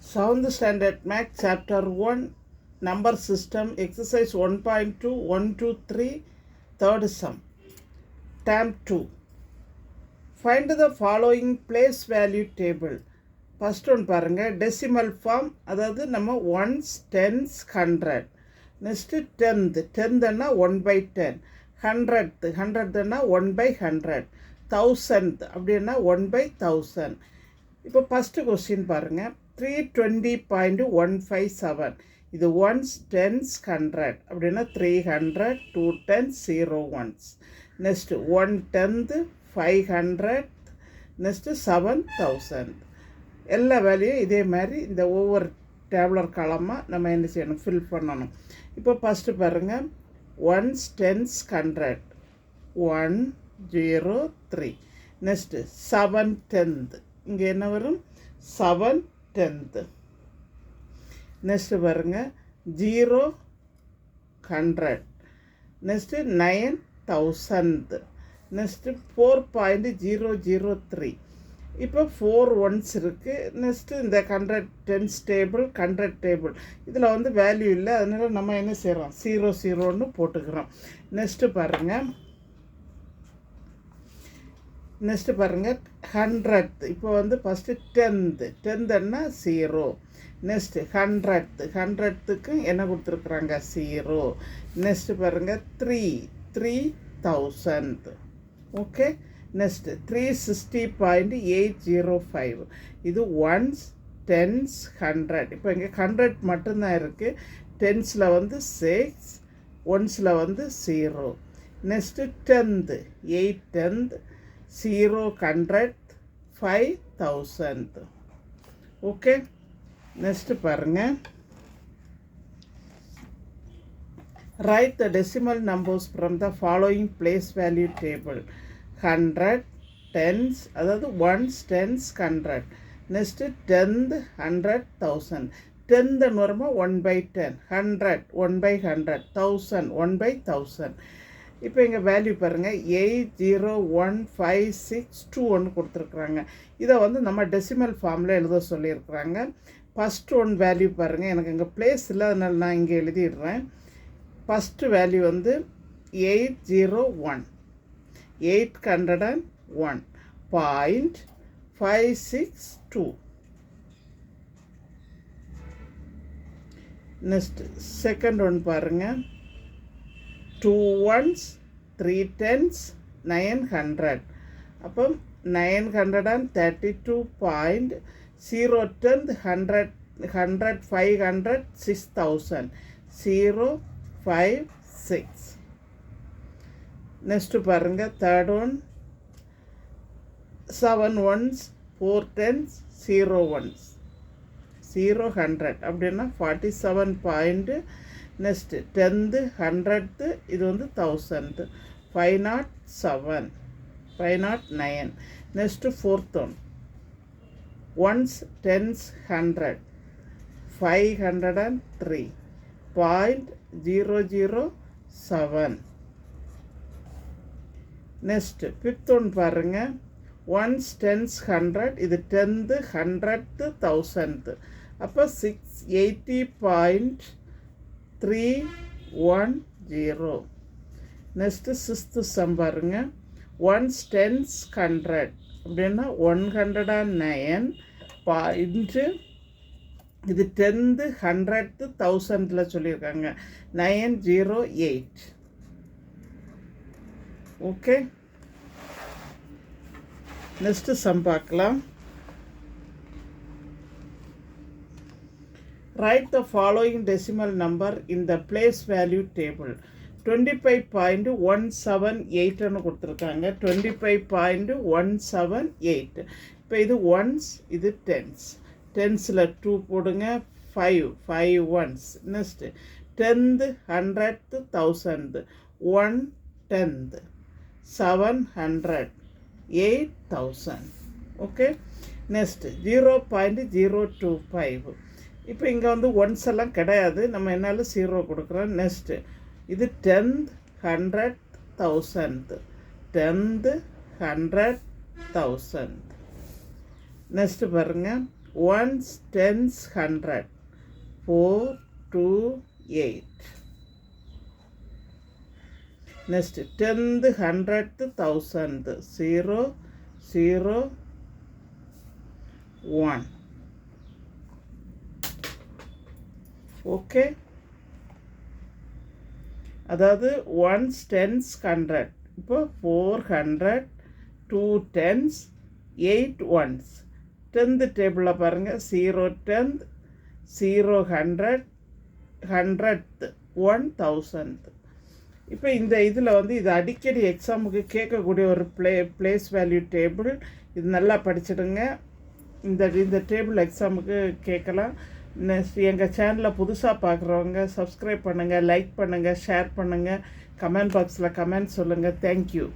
7th Standard Math Chapter 1 Number System Exercise 1.2 1 to 3 Third Sum Term 2 Find the following place value table. First one பாருங்க decimal form, அதாவது நம்ம ones, tens, 100. Next tenth, tenthனா 1 by 10. Hundredthனா 1 by 100. Thousandth அப்படின்னா 1 by 1000. இப்போ first question பாருங்கள் 320.157. இது once tens 100 அப்படின்னா 300, 2 10s 0 ones. Next 1/10 500, next 7000. எல்லா வேலையும் இதே மாதிரி இந்த ஒவ்வொரு டேப்லர் காலமாக நம்ம என்ன செய்யணும், ஃபில் பண்ணணும். இப்போ ஃபஸ்ட்டு பாருங்கள் ஒன்ஸ் டென்ஸ் 100 1 0 3. நெக்ஸ்ட்டு 7/10 இங்கே என்ன வரும் 7/10. நெக்ஸ்ட்டு பாருங்க 0 100. நெக்ஸ்ட்டு 9000. நெக்ஸ்ட்டு 4.003. இப்போ 4 ஒன்ஸ் இருக்குது. நெக்ஸ்ட்டு இந்த 100 டென்ஸ் டேபிள் 100 டேபிள் இதில் வந்து வேல்யூ இல்லை, அதனால் நம்ம என்ன செய்கிறோம் 00ன்னு போட்டுக்கிறோம். நெக்ஸ்ட்டு பாருங்கள் 100th. இப்போ வந்து ஃபஸ்ட்டு டென்த்துன்னா 0. நெக்ஸ்ட்டு 100த்துக்கு என்ன கொடுத்துருக்குறாங்க 0. நெக்ஸ்ட்டு பாருங்கள் 3000. ஓகே. நெக்ஸ்ட்டு 360.805. இது ஒன்ஸ் டென்ஸ் 100. இப்போ இங்கே 100 மட்டும்தான் இருக்குது. டென்ஸில் வந்து 6, ஒன்ஸில் வந்து 0. Next 10th 8/10 0 100 5000. ஓகே. நெக்ஸ்ட்டு பாருங்கள் write the decimal numbers from the following place value table. 100 tens, அதாவது ones tens 100. Next 10th 100 1000. 10th வருமா 1 by 10. 100 1 by 100. 1000 1 by 1000. இப்போ இங்கே வேல்யூ பாருங்கள் 8015621 கொடுத்துருக்குறாங்க. இதை வந்து நம்ம டெசிமல் ஃபார்மில் எழுத சொல்லியிருக்கிறாங்க. ஃபஸ்ட் ஒன் வேல்யூ பாருங்கள், எனக்கு இங்கே பிளேஸ் இல்லை, அதனால் நான் இங்கே எழுதிடுறேன். ஃபஸ்ட்டு வேல்யூ வந்து 801 801.562. நெக்ஸ்ட் செகண்ட் ஒன் பாருங்கள் 2 ones 3 10s 900. அப்போ 932.010 100 100 500 6000 056. நெக்ஸ்ட்டு பாருங்கள் third one 7 ones 4 10s 0 ones 0 100 அப்படின்னா 47. நெக்ஸ்ட்டு 10th 100th இது வந்து 1000th 507 509. Next fourth one once tens 100 503.007. Next fifth one பாருங்கள் ஒன்ஸ் டென்ஸ் 100 இது 10th 100th 1000th அப்போ 680.310. நெக்ஸ்ட்டு சிக்ஸ்த்து சம் பாருங்க ஒன்ஸ் டென்ஸ் 100 அப்படின்னா 109 இது 10th 100th 1000ல சொல்லியிருக்காங்க 908. ஓகே. நெக்ஸ்ட்டு சம் பார்க்கலாம். Write the following decimal number in the place value table. 25.178 கொடுத்துருக்காங்க. 25.178. இப்போ இது ஒன்ஸ் இது டென்ஸ். டென்ஸில் 2 போடுங்க 5 once. Next 10th 100th 1000th 1/10 700 8000. Okay. Next 0.025. இப்போ இங்கே வந்து ஒன்ஸ் எல்லாம் கிடையாது, நம்ம என்னாலும் 0 கொடுக்குறோம். நெக்ஸ்ட்டு இது 10th 100 1000th 10th 100 1000. நெக்ஸ்ட்டு பாருங்கள் ones, tens, 100. 4, 2, 8. Next, 10th, 100th, 1000th. 0, 0, 1. Okay. அதாவது ஒன்ஸ் டென்ஸ் 100. இப்போ 400, 2 டென்ஸ், 8 ஒன்ஸ். 10th டேபிளில் பாருங்கள், 0 10th, 0 100, 100th, 1000th. இப்போ இந்த இதில் வந்து இது அடிக்கடி எக்ஸாமுக்கு கேட்கக்கூடிய ஒரு பிளேஸ் வேல்யூ டேபிள். இது நல்லா படிச்சிடுங்க. இந்த டேபிள் எக்ஸாமுக்கு கேட்கலாம். எங்கள் சேனலில் புதுசாக பார்க்குறவங்க சப்ஸ்கிரைப் பண்ணுங்கள், லைக் பண்ணுங்கள், ஷேர் பண்ணுங்கள், கமெண்ட் பாக்ஸில் கமெண்ட் சொல்லுங்கள். தேங்க்யூ.